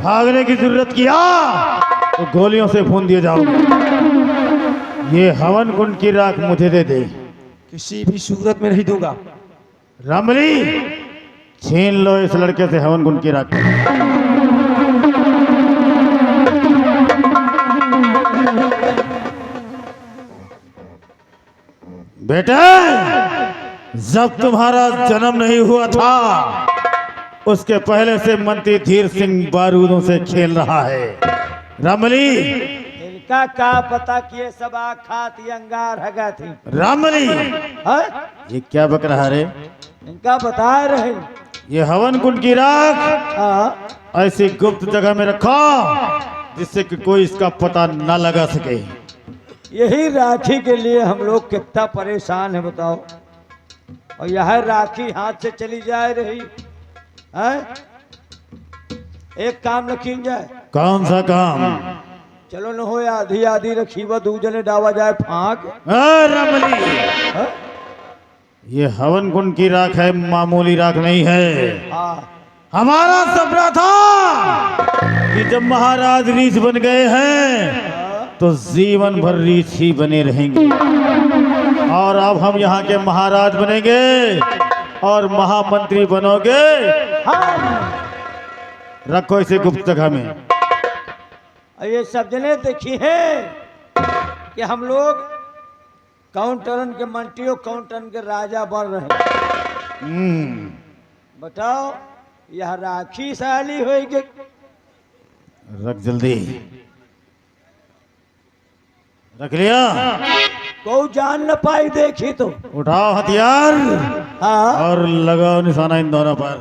भागने की जरूरत किया तो गोलियों से भून दिए जाओगे। ये हवन कुंड की राख मुझे दे दे। किसी भी सूरत में नहीं दूंगा। रामबली, छीन लो इस लड़के से हवन कुंड की राख। बेटे, जब तुम्हारा जन्म नहीं हुआ था उसके पहले से मंत्री धीर सिंह बारूदों से खेल रहा है। रामबली, इनका क्या पता कि ये सब आखाती अंगार हगा थी। रामबली, ये क्या बक रहा रे? इनका बता रहे ये हवन कुंड की राख ऐसी गुप्त जगह में रखा जिससे कि कोई इसका पता न लगा सके। यही राखी के लिए हम लोग कितना परेशान है बताओ। और यह राखी हाथ से चली जा रही है। एक काम रखी जाए। कौन सा काम? चलो न हो आधी आधी रखी व दूजने डावा जाए फांक। रामबली, ये हवन कुंड की राख है, मामूली राख नहीं है। हमारा सपना था कि जब महाराज रीछ बन गए हैं तो जीवन भर रीछ ही बने रहेंगे। और अब हम यहाँ के महाराज बनेंगे और महामंत्री बनोगे। रखो इसे गुप्त जगह में। ये सब जने देखी है कि हम लोग काउंटरन के मंत्रियों काउंटरन के राजा बन रहे। बताओ यह राखी साली होगी। रख जल्दी। रख लिया? को जान न पाई देखी तो उठाओ हथियार। हाँ, और लगाओ निशाना इन दोनों पर।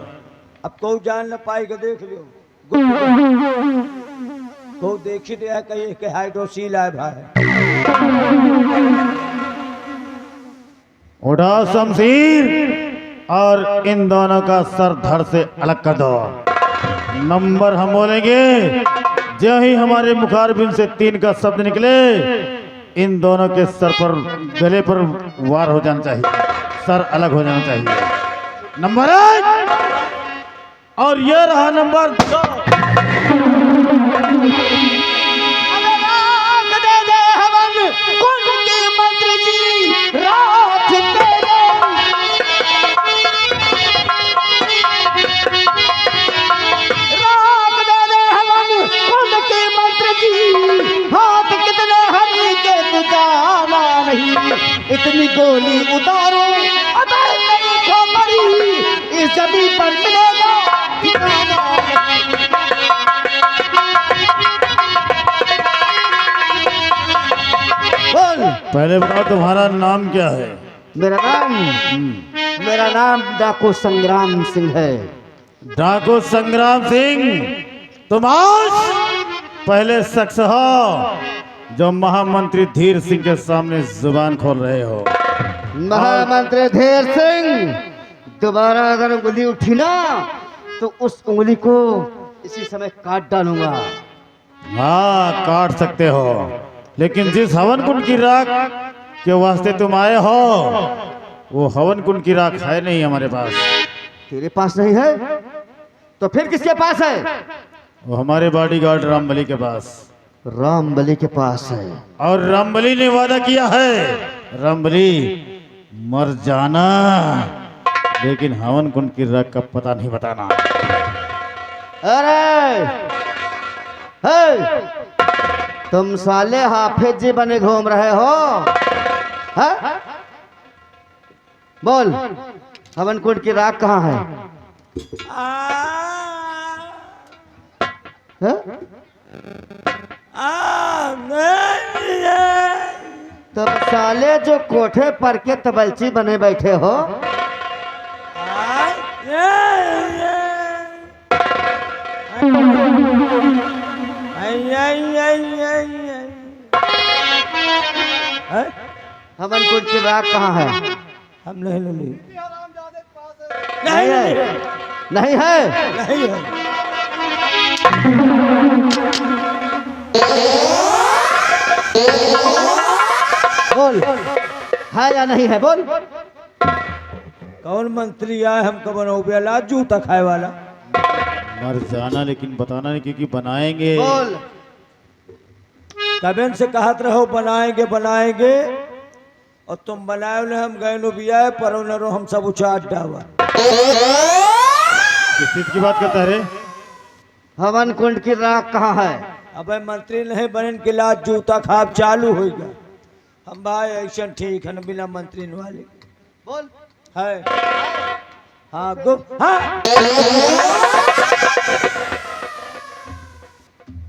अब को जान न पाई के देख लियो। को देखी तो कही के हाइड्रोसील है भाई। उठाओ शमशीर और इन दोनों का सर धड़ से अलग कर दो। नंबर हम बोलेंगे, जो ही हमारे मुखारबिन से 3 का शब्द निकले इन दोनों के सर पर गले पर वार हो जाना चाहिए, सर अलग हो जाना चाहिए। नंबर 1 और ये रहा नंबर 2। इतनी गोली उतारो अगर नहीं खो पड़ी इस जमीन पर मिलेगा। पहले बताओ तुम्हारा नाम क्या है? मेरा नाम डाकू संग्राम सिंह है। डाकू संग्राम सिंह, तुम आज पहले शख्स हो जो महामंत्री धीर सिंह के सामने जुबान खोल रहे हो। महामंत्री धीर सिंह, दोबारा अगर उंगली उठी ना तो उस उंगली को इसी समय काट डालूंगा। हाँ, काट सकते हो, लेकिन जिस हवन कुंड की राख के वास्ते तुम आए हो वो हवन कुंड की राख है नहीं हमारे पास। तेरे पास नहीं है तो फिर किसके पास है? वो हमारे बॉडीगार्ड रामबली के पास। रामबली के पास है। और रामबली ने वादा किया है, रामबली मर जाना लेकिन हवन कुंड की राख का पता नहीं बताना। अरे तुम साले हाफिज जी बने घूम रहे हो? बोल हवन कुंड की राख कहाँ है? आ, हैं? नहीं है। तब साले जो कोठे पर के तबलची बने बैठे हो, हवन कुंड की राख कहाँ है? हम नहीं ले ली। नहीं है, नहीं है। नहीं है। बोल है या नहीं है? बोल। कौन मंत्री आए हमको बनोगे ला जूता खाए वाला? मर जाना, लेकिन बताना नहीं क्योंकि बनाएंगे। बोल। कबेन से कहत रहो बनाएंगे बनाएंगे, और तुम बनाए न, हम गए नो भी आए पर न रो, हम सब उचाट डावा। किस चीज की बात करता है रे? हवन कुंड की राख कहाँ है? अबे मंत्री नहीं बने के लाज जूता खाब चालू हो गया। हम भाई ऐसा ठीक है न, बिना मंत्री वाले। बोल। है हाँ गुप्त। हाँ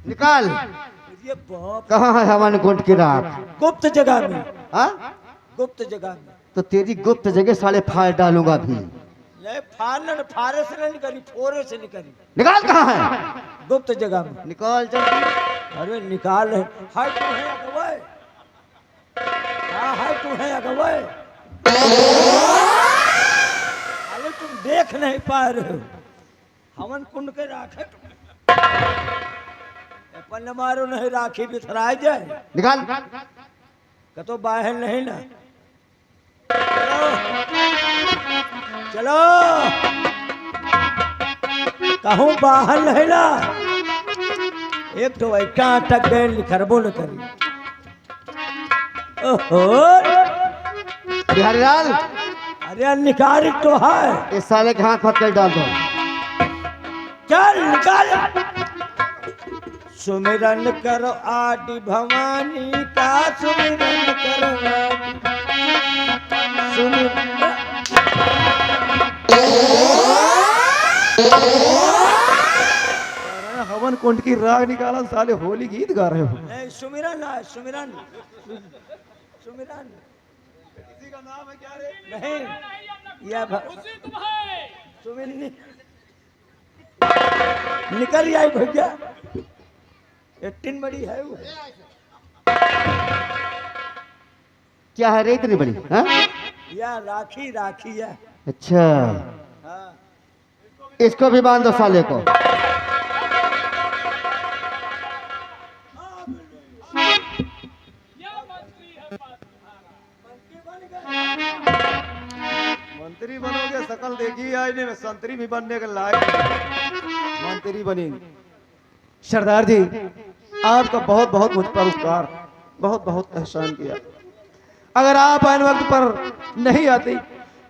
निकाल। ये बाप, कहाँ है हवन कुंड की राख? गुप्त जगह में। हाँ? गुप्त जगह में। तो तेरी गुप्त जगह साले फाड़ डालूंगा भी। नहीं फाड़ना, फारे से नहीं निकली, फोरे से निकली। निकाल। कहाँ है? गुप्त जगह में। निकाल जल्दी। अरे निकाल रहे। हाय तू है अगवाए। हाँ हाय तू है अगवाए। अरे तुम देख नहीं पा रहे हो, हवन कुंड के राखे अपन मारो नहीं, राखी बिथराए जाए। निकाल। कतो बाहर नहीं ना। चलो चलो, कहूँ बाहर नहीं ना। एक तो ऐसा अटक गए, निखरबो न करी। ओहो, बिहारी लाल, अरे निकाल तो है। इस साले के हाथ पकड़ डाल दो। चल निकाल। सुमिरन करो आदि भवानी का, सुमिरन करो हवन कुंड की राग निकाला, साले होली गीत गा रहे हो। नहीं सुमिरन है, सुमिरन सुमिरन। किसी का नाम है क्या रे? नहीं यह सुमिरन निकल आई भैया, 18 बड़ी है वो। क्या है रे इतनी बड़ी? हाँ? या राखी राखी है। अच्छा, हाँ। इसको भी बांध दो साले को। मंत्री बनोगे, शकल देखी आज ने, मैं संतरी भी बनने के लायक मंत्री बनेंगे। सरदार जी, आपका बहुत बहुत मुझ पर उपकार, बहुत बहुत एहसान किया। अगर आप आन वक्त पर नहीं आती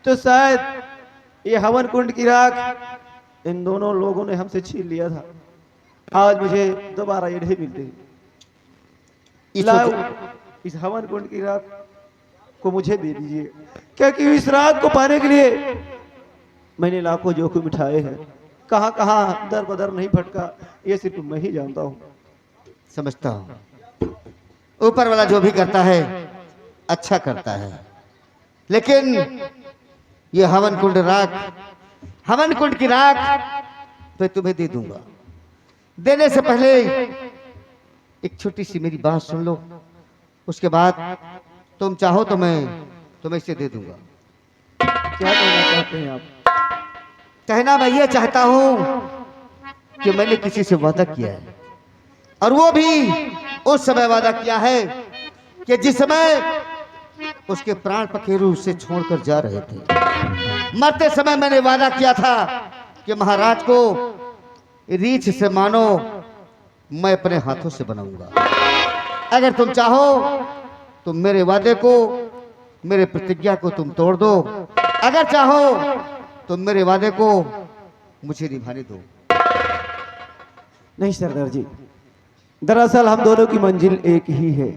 तो शायद ये हवन कुंड की राख इन दोनों लोगों ने हमसे छीन लिया था। आज मुझे दोबारा ये नहीं मिलती। लाओ, इस हवन कुंड की राख को मुझे दे दीजिए, क्योंकि इस राख को पाने के लिए मैंने लाखों जोखिम उठाए हैं। कहाँ कहाँ दर बदर नहीं भटका, ये सिर्फ मैं ही जानता हूँ। समझता हूँ ऊपर वाला जो भी करता है अच्छा करता है, लेकिन ये हवन कुंड राख, हवन कुंड की राख मैं तुम्हें दे दूंगा। देने से पहले एक छोटी सी मेरी बात सुन लो, उसके बाद तुम चाहो तो मैं तुम्हें इसे दे दूंगा। क्या कहना चाहते हैं आप? कहना मैं ये चाहता हूं कि मैंने किसी से वादा किया है, और वो भी उस समय वादा किया है कि जिस समय उसके प्राण पखेरु उसे छोड़कर जा रहे थे। मरते समय मैंने वादा किया था कि महाराज को रीछ से मानो मैं अपने हाथों से बनाऊंगा। अगर तुम चाहो तो मेरे वादे को, मेरे प्रतिज्ञा को तुम तोड़ दो। अगर चाहो तो मेरे वादे को मुझे निभाने दो। नहीं सरदार जी, दरअसल हम दोनों की मंजिल एक ही है।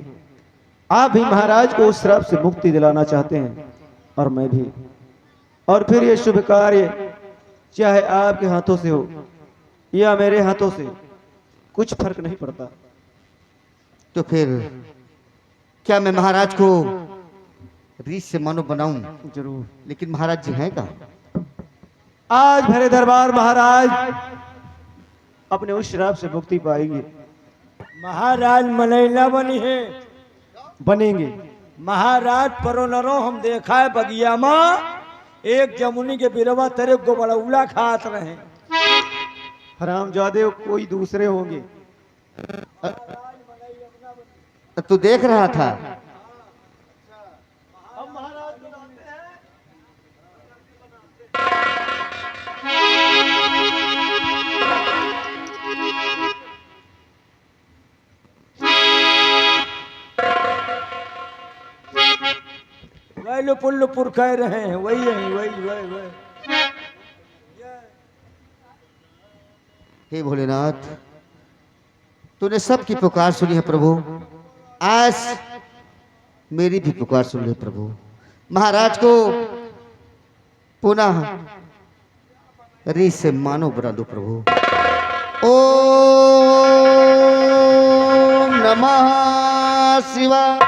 आप भी महाराज को उस श्राप से मुक्ति दिलाना चाहते हैं और मैं भी। और फिर ये शुभ कार्य चाहे आपके हाथों से हो या मेरे हाथों से, कुछ फर्क नहीं पड़ता। तो फिर क्या मैं महाराज को रीछ से मानो बनाऊं? जरूर। लेकिन महाराज जी हैं कहाँ? आज भरे दरबार महाराज अपने उस श्राप से मुक्ति पाएंगे, महाराज मनैला बनी है। बनेंगे। महाराज परोनरो हम देखा है बगिया में एक जमुनी के बिरवा तेरे को बड़ौला खात रहे। हरामजादे कोई दूसरे होंगे। तू देख रहा था? वही लुपुर कह रहे हैं, वही है, वही। हे भोलेनाथ, तूने सबकी पुकार सुनी है प्रभु, आज मेरी भी पुकार सुन ले प्रभु। महाराज को पुनः रीछ से मानो बना दो प्रभु। ओम नमः शिवाय।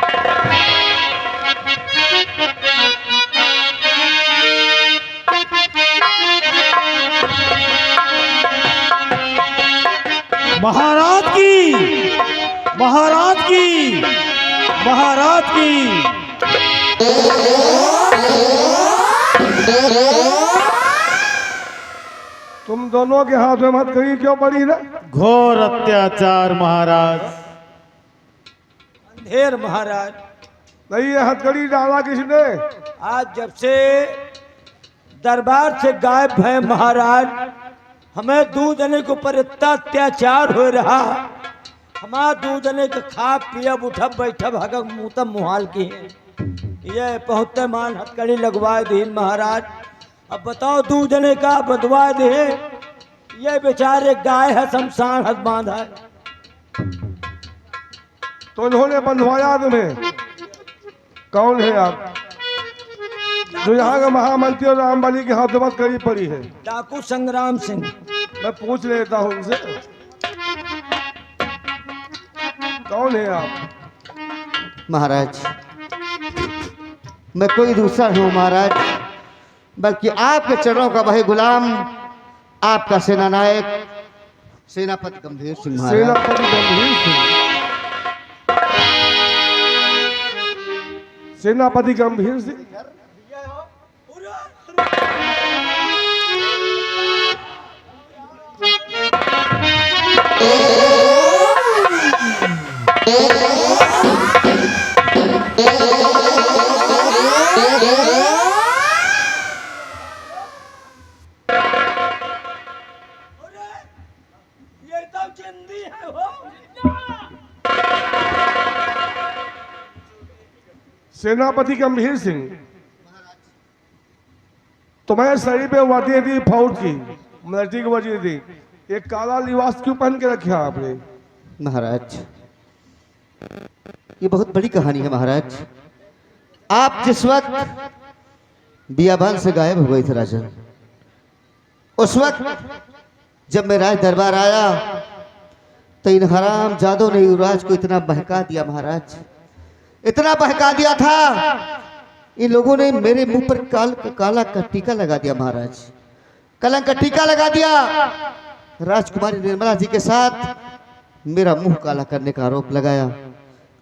महाराज की, महाराज की, महाराज की। तुम दोनों के हाथ में मत कहीं क्यों पड़ी ना? घोर अत्याचार महाराज। अंधेर महाराज। नहीं, ये हथकड़ी डाला किसने? आज जब से दरबार से गायब है महाराज, हमें दो जने के ऊपर इतना अत्याचार हो रहा, हमारा दो जने के खा पियब उठब बैठब हगब मुतब मुहाल की है। ये पहुँचते मान हथकड़ी लगवा दीन महाराज। अब बताओ दो जने का बदवा दे, ये बेचारे गाय है शमशान हद बांधा है। तो इन्होंने बंधवाया तुम्हें? कौन है आप? जो यहाँ का महामंत्री और रामबली के हाथ में मत कड़ी पड़ी है। डाकू संग्राम सिंह। मैं पूछ लेता हूँ उनसे, कौन है आप? महाराज, मैं कोई दूसरा हूँ महाराज, बल्कि आपके चरणों का वही गुलाम, आपका सेनानायक सेनापति गंभीर सिंह महाराज। सेनापति गंभीर सिंह। सेनापति गंभीर सिंह। ये तो जिंदी है हो। सेनापति गंभीर सिंह, तुम्हें शरीर पे वर्दी थी फौज की, मिलिट्री की वर्दी थी, एक काला लिबास क्यों पहन के रखा आपने? महाराज, ये बहुत बड़ी कहानी है महाराज। आप जिस वक्त बियाबान से गायब हो गए थे राजन, उस वक्त जब मैं राज दरबार आया तो इन हराम जादों ने युवराज को इतना बहका दिया महाराज, इतना बहका दिया था, इन लोगों ने मेरे मुंह पर काला का टीका लगा दिया महाराज, कलंक का टीका लगा दिया। राजकुमारी निर्मला जी के साथ मेरा मुंह काला करने का आरोप लगाया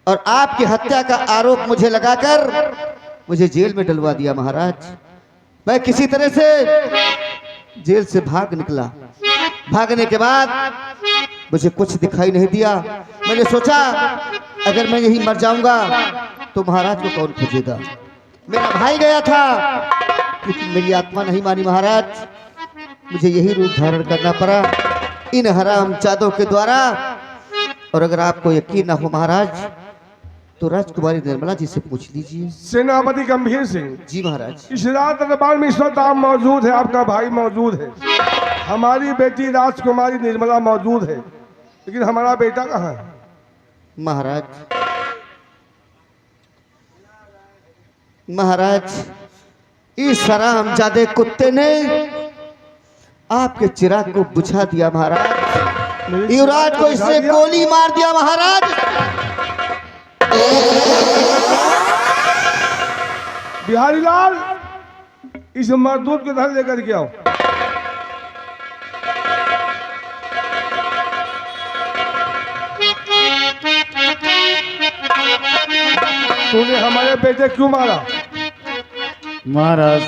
और आपकी हत्या का आरोप मुझे लगाकर मुझे जेल में डलवा दिया महाराज। मैं किसी तरह से जेल से भाग निकला। भागने के बाद मुझे कुछ दिखाई नहीं दिया। मैंने सोचा अगर मैं यही मर जाऊंगा तो महाराज को कौन खोजेगा। मेरा भाई गया था लेकिन मेरी आत्मा नहीं मानी महाराज, मुझे यही रूप धारण करना पड़ा इन हराम जादों के द्वारा। और अगर आपको यकीन ना हो महाराज तो राजकुमारी निर्मला जी से पूछ लीजिए। सेनापति गंभीर सिंह जी महाराज। इस रात दरबार में इस वक्त आप मौजूद है, आपका भाई मौजूद है, हमारी बेटी राजकुमारी निर्मला मौजूद है, लेकिन हमारा बेटा कहाँ है? महाराज इस हरामजादे कुत्ते ने आपके चिराग को बुझा दिया महाराज। युवराज को इसने गोली मार दिया महाराज। बिहारी लाल, इस मजदूर के घर लेकर के आओ। तूने हमारे बेटे क्यों मारा? महाराज,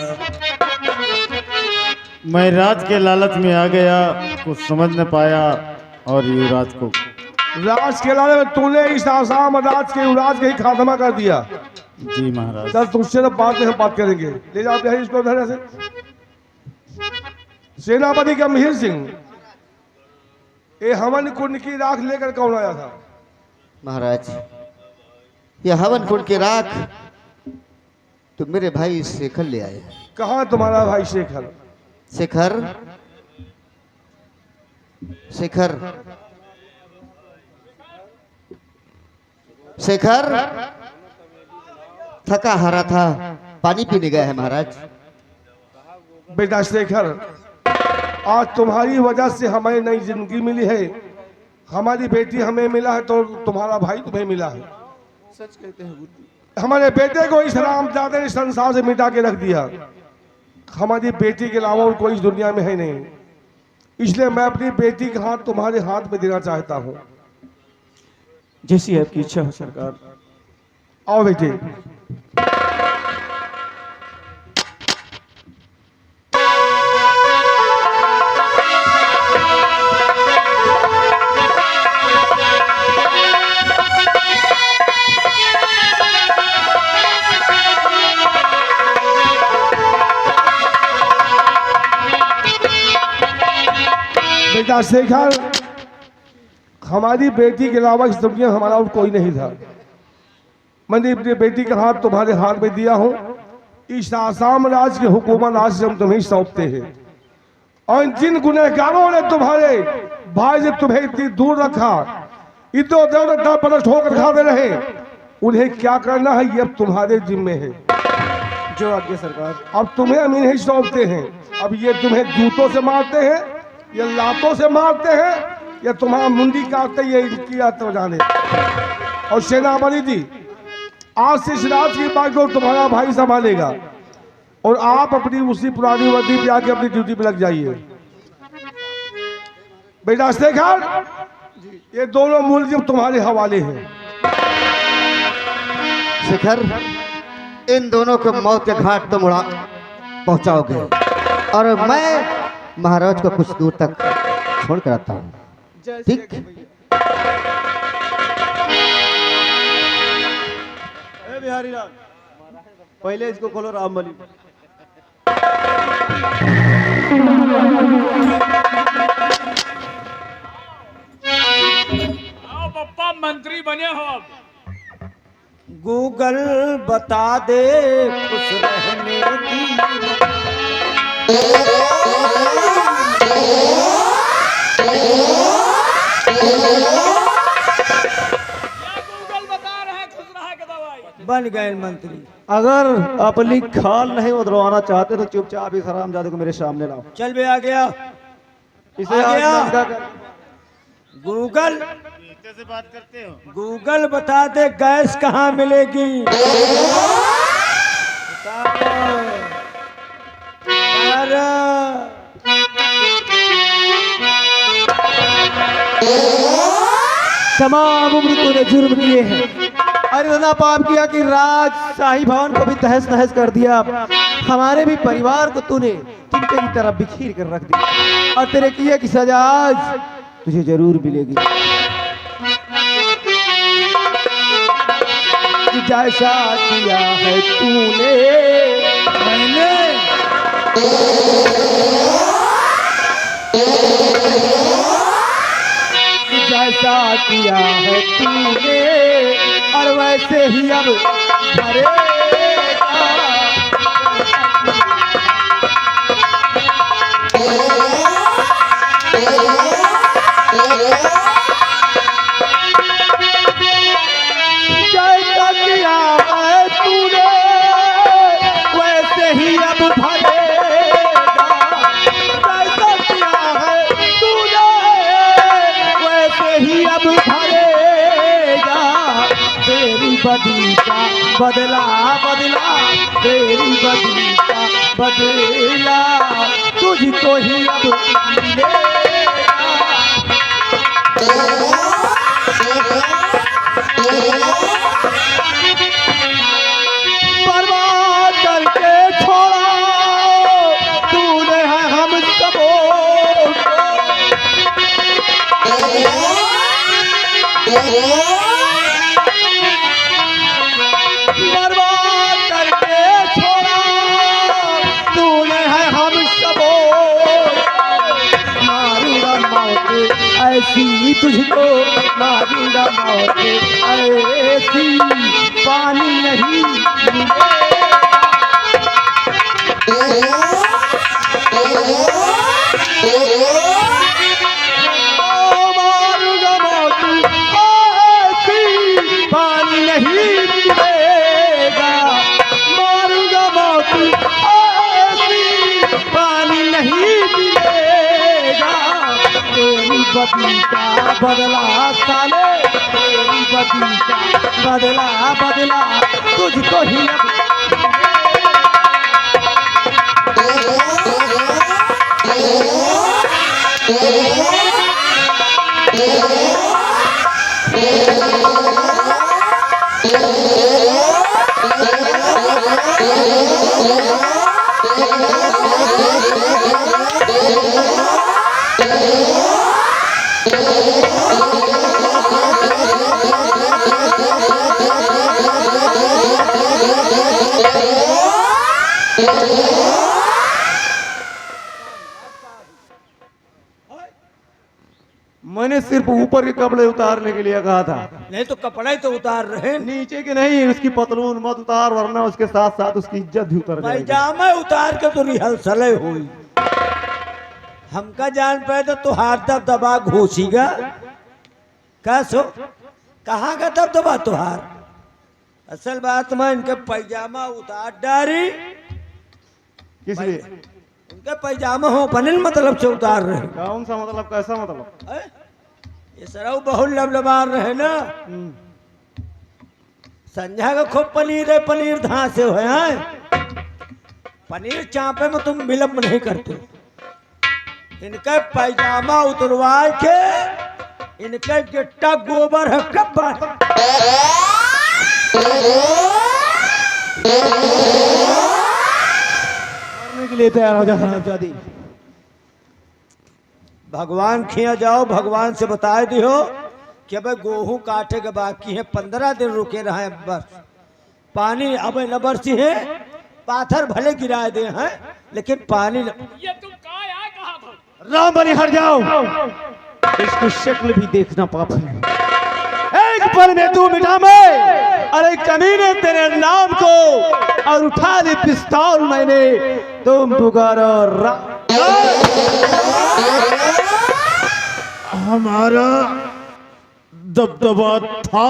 मैं राज के लालच में आ गया, कुछ समझ न पाया और युवराज को राज के लाले में तूने इस आसाम राज के युवराज के ही खात्मा कर दिया। जी महाराज। चल तुझसे तो बाद में हम बात करेंगे। ले जाते हैं इसको उधर से। सेनापति गंभीर सिंह, ये हवन कुंड की राख लेकर कौन आया था? महाराज, यह हवन कुंड की राख तो मेरे भाई शेखर ले आए। कहाँ तुम्हारा भाई शेखर? शेखर शेखर शेखर थका हारा था, पानी पीने गया है महाराज। बेटा शेखर, आज तुम्हारी वजह से हमें नई जिंदगी मिली है। हमारी बेटी हमें मिला है तो तुम्हारा भाई तुम्हें मिला है। सच कहते हैं बुद्धि। हमारे बेटे को इस हरामजादे ने संसार से मिटा के रख दिया। हमारी बेटी के अलावा और कोई इस दुनिया में है नहीं, इसलिए मैं अपनी बेटी का हाथ तुम्हारे हाथ में देना चाहता हूँ। जैसी आपकी इच्छा हो सरकार। आओ बेटे। बेटा शेखर, हमारी बेटी के अलावा इस दुनिया में हमारा और कोई नहीं था। मैंने अपनी बेटी का हाथ तुम्हारे हाथ में दिया हूँ। इस आसाम राज की हुकूमत आज से हम तुम्हें सौंपते हैं। और जिन गुनहगारों ने तुम्हारे भाई से तुम्हें इतनी दूर रखा, इधर उधर डर परस्त होकर खाते रहे, उन्हें क्या करना है ये अब तुम्हारे जिम्मे है। जो आज्ञा सरकार। अब तुम्हें हम इन्हें सौंपते हैं। अब ये तुम्हें जूतों से मारते हैं या लातों से मारते हैं या तुम्हारा मुंडी काटते ये इनकी आत्मा जाने। और सेनापति जी, आज से इस रात की बागडोर तुम्हारा भाई संभालेगा और आप अपनी उसी पुरानी वर्दी पे आके अपनी ड्यूटी पे लग जाइए। बेटा शेखर, ये दोनों मुलजिम तुम्हारे हवाले हैं। शेखर, इन दोनों को मौत के घाट तो मुड़ा पहुंचाओगे और मैं महाराज को कुछ दूर तक छोड़ कर आता हूँ। ठीक? बिहारी लाल, पहले इसको खोलो रामबली। आओ पप्पा, मंत्री बने हो अब। गूगल बता दे खुश रहने की। गूगल बता रहे हैं खुश रहा के दवाई। बन गए मंत्री। अगर अपनी खाल नहीं उधरवाना चाहते तो चुपचाप इस हरामजादे को मेरे सामने लाओ। चल बे, आ गया। इसे आ गया। आज नंगा कर। गूगल से बात करते हो? गूगल बता दे गैस कहाँ मिलेगी। तमाम उम्र तूने जुर्म किए हैं। अरे इतना पाप किया कि राज शाही भवन को भी तहस नहस कर दिया। हमारे भी परिवार को तूने तिनके की तरह बिखेर कर रख दिया और तेरे किए की सजा आज तुझे जरूर मिलेगी। कि जैसा किया है तूने मैंने, जैसा किया है तूने और वैसे ही अब भरेगा। जैसा किया है तूने वैसे ही अब बदला बदला तेरी बदीता बदला तुझको ही अब मिलेगा। बर्बाद करके छोड़ा तूने है हम सबों बर्बाद करके छोड़ा तूने है हम सबों मारूंगा मौत ऐसी तुझको मारूंगा मौत ऐसी पानी नहीं मिलेगा। मारूंगा मौत ऐसी पानी नहीं मिलेगा। मारूंगा मौत ऐसी पानी नहीं मिलेगा। तेरी बदीता बदला साले तेरी बदीता बदला बदला तुझको ही मैंने सिर्फ ऊपर के कपड़े उतारने के लिए कहा था, नहीं तो कपड़ा ही तो उतार रहे हैं। नीचे के नहीं। उसकी पतलून मत उतार वरना उसके साथ साथ उसकी इज्जत भी उतर जाएगी। पैजामा उतार के तो रिहर्सल हुई। हमका जान पाए तो तुहार दबदबा घोषीगा का सो कहाँ का दबदबा तुहार। असल बात में इनके पैजामा उतार डारी किस लिए? उनके पैजामा हो बनल मतलब से उतार रहे। कौन सा मतलब? कैसा मतलब? हैं? ये सरऊ बहुत लबलबार रहे ना। संध्या का खूब पनीर है, पनीर धांसे हुए हैं। पनीर चापे में तुम विलम्ब नहीं करते। इनके पैजामा उतरवा के इनके गिट्टा गोबर है कब्बा करने के लिए तैयार हो जा हरामजादी। भगवान खिया जाओ, भगवान से बता दियो कि अब गेहूं काटे के बाकी है, 15 दिन रुके रहे बस। पानी अब न बरसी है, पाथर भले गिरा दे हैं लेकिन पानी ये तुम कहाँ आए कहाँ था? राम बनी हट जाओ। इसकी शक्ल भी देखना पाप है। एक पल में तू मिटा मैं। अरे कमीने तेरे नाम को और उठा ली पिस्तौल मैंने। तुम पुकारो हमारा दबदबा था,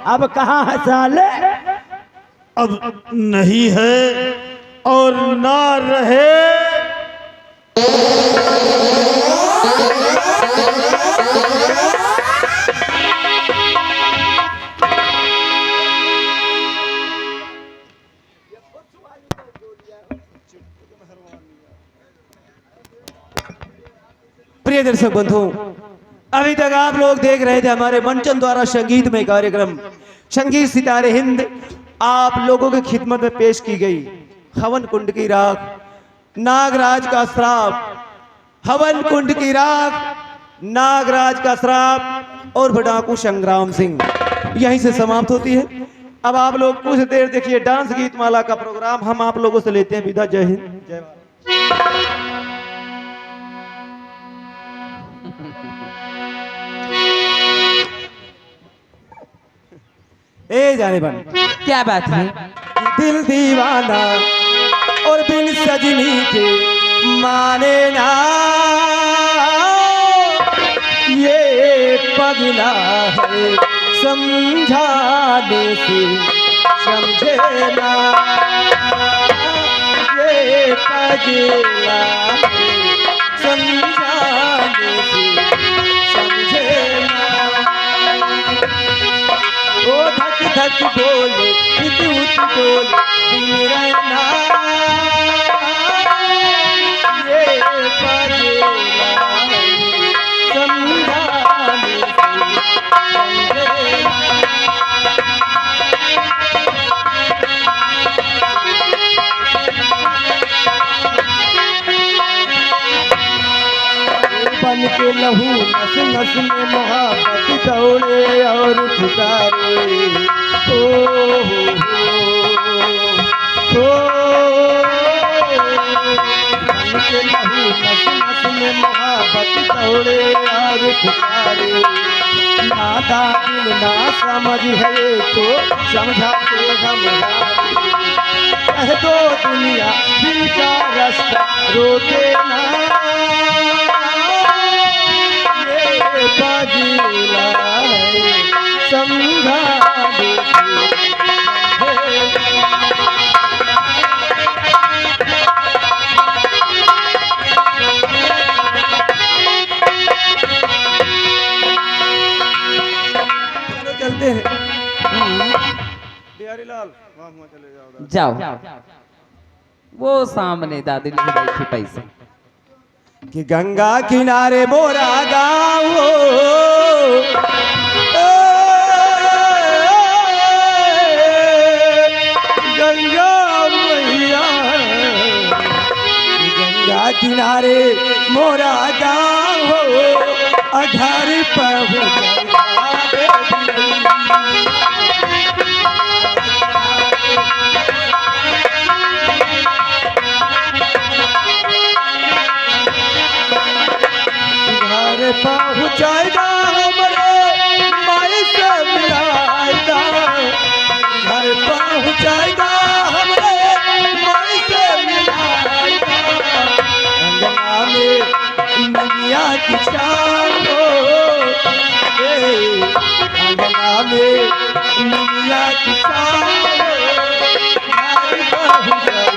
अब कहाँ है साले? अब नहीं है और ना रहे। प्रिय दर्शक बंधु, अभी तक आप लोग देख रहे थे हमारे मंचन द्वारा संगीतमय कार्यक्रम संगीत सितारे हिंद आप लोगों की खिदमत में पेश की गई हवन कुंड की राख, नागराज का श्राप, हवन कुंड की राख, नागराज का श्राप और डाकू संग्राम सिंह यहीं से समाप्त होती है। अब आप लोग कुछ देर देखिए डांस गीत माला का प्रोग्राम। हम आप लोगों से लेते हैं विदा। जय हिंद, जय भारत। ए जाने बन क्या बात है? दिल दीवाना और दिल सजनी के माने ना, ये पगला है समझाने से समझे ना, ये पगला है समझाने से समझे ना। ओ धक धक बोले विद्युत बोले दिन रहना ये बजेला समझाने से बन के लहू नस नस में मोहब्बत दौड़े और पुकारे हो बन के लहू नस नस में मोहब्बत दौड़े और पुकारे नादा दिल ना समझ है तो समझा के कह दो दुनिया दिल का रास्ता रोके ना बजेला है समझा चलते हैं बिहारी लाल वहाँ वहाँ चले जाओ जाओ वो सामने दादी लिखी बैठी पैसे कि गंगा किनारे मोरा गाँव हो गंगा मैया गंगा किनारे मोरा गाँव हो घर पर पहुँचाएगा हमारे माई से मिलाएगा घर पहुँचाएगा हमारे माई से मिलाएगा अंगना में नदिया की शान हो अंगना में नदिया की शान हो घर पहुँचाएगा